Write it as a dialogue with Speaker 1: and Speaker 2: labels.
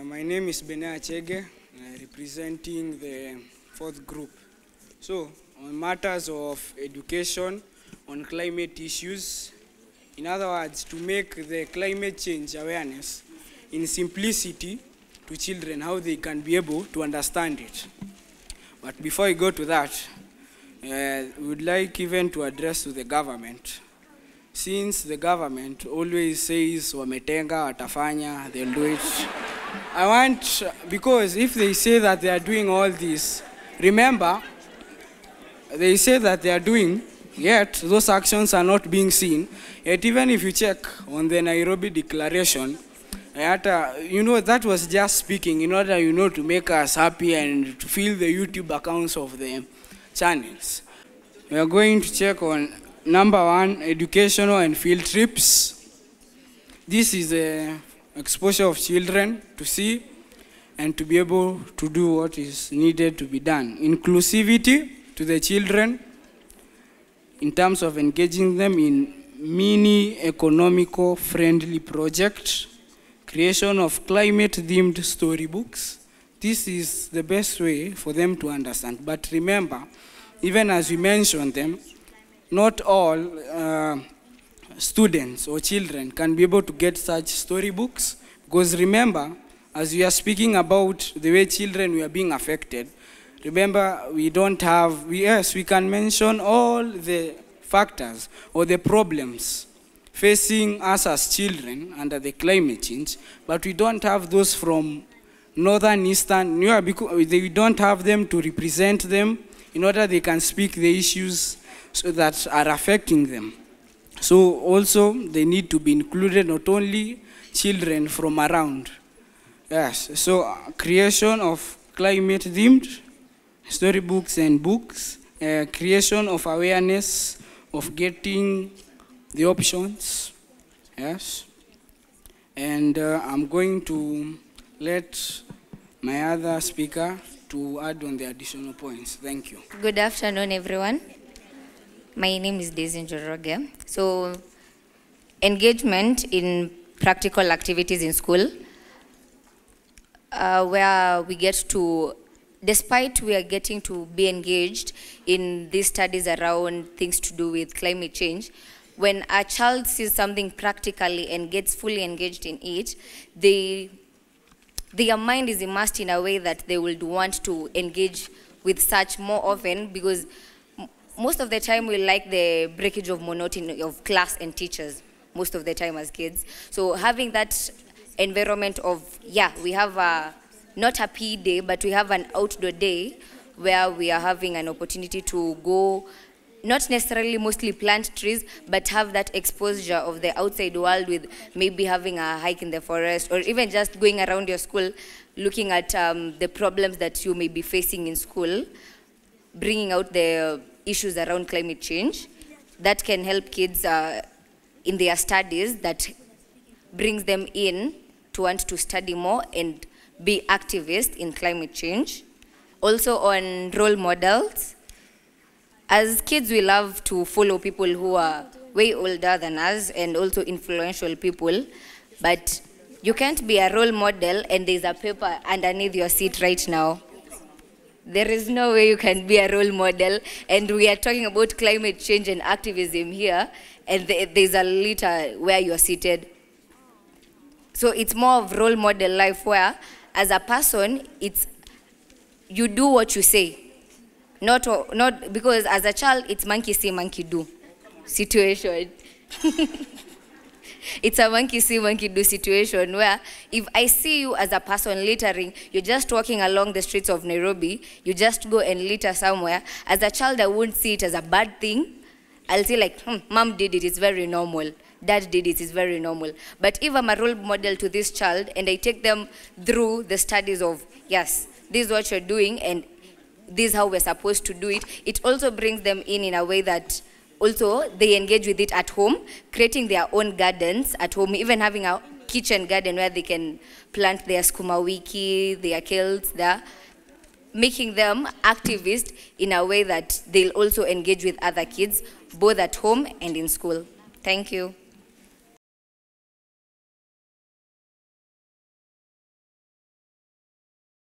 Speaker 1: My name is Benea Chege, representing the fourth group. So, on matters of education, on climate issues, in other words, to make the climate change awareness in simplicity to children, how they can be able to understand it. But before we go to that, we would like even to address to the government. Since the government always says, wametenga, watafanya, they'll do it. I want, because if they say that they are doing all this, remember, they say that they are doing, yet those actions are not being seen. Yet even if you check on the Nairobi Declaration, that was just speaking in order, to make us happy and to fill the YouTube accounts of the channels. We are going to check on number 1, educational and field trips. This is the exposure of children to see and to be able to do what is needed to be done. Inclusivity to the children in terms of engaging them in mini economical friendly projects. Creation of climate-themed storybooks. This is the best way for them to understand. But remember, even as we mentioned them, not all students or children can be able to get such storybooks, because remember, as we are speaking about the way children were being affected, remember, we don't have, yes, we can mention all the factors or the problems facing us as children under the climate change, but we don't have those from northern, eastern, because we don't have them to represent them in order they can speak the issues that are affecting them. So also they need to be included, not only children from around. Yes, so creation of climate-themed storybooks and books, creation of awareness of getting the options, yes. And I'm going to let my other speaker to add on the additional points. Thank you.
Speaker 2: Good afternoon, everyone. My name is Daisy Njoroge. So, engagement in practical activities in school, where we get to, despite we are getting to be engaged in these studies around things to do with climate change, when a child sees something practically and gets fully engaged in it, their mind is immersed in a way that they would want to engage with such more often, because most of the time we like the breakage of monotony of class and teachers, most of the time as kids. So having that environment of, we have not a PE day, but we have an outdoor day where we are having an opportunity to go, not necessarily mostly plant trees, but have that exposure of the outside world with maybe having a hike in the forest, or even just going around your school, looking at the problems that you may be facing in school, bringing out the issues around climate change. That can help kids in their studies, that brings them in to want to study more and be activists in climate change. Also on role models. As kids, we love to follow people who are way older than us and also influential people, but you can't be a role model and there's a paper underneath your seat right now. There is no way you can be a role model, and we are talking about climate change and activism here, and there's a litter where you're seated. So it's more of role model life where, as a person, it's you do what you say. Not because as a child, it's monkey see, monkey do situation. It's a monkey see, monkey do situation where if I see you as a person littering, you're just walking along the streets of Nairobi, you just go and litter somewhere. As a child, I wouldn't see it as a bad thing. I'll say like, mom did it, it's very normal. Dad did it, it's very normal. But if I'm a role model to this child and I take them through the studies of, yes, this is what you're doing and this is how we're supposed to do it, it also brings them in a way that also they engage with it at home, creating their own gardens at home, even having a kitchen garden where they can plant their skuma wiki, their kales there, making them activists in a way that they'll also engage with other kids, both at home and in school. Thank you.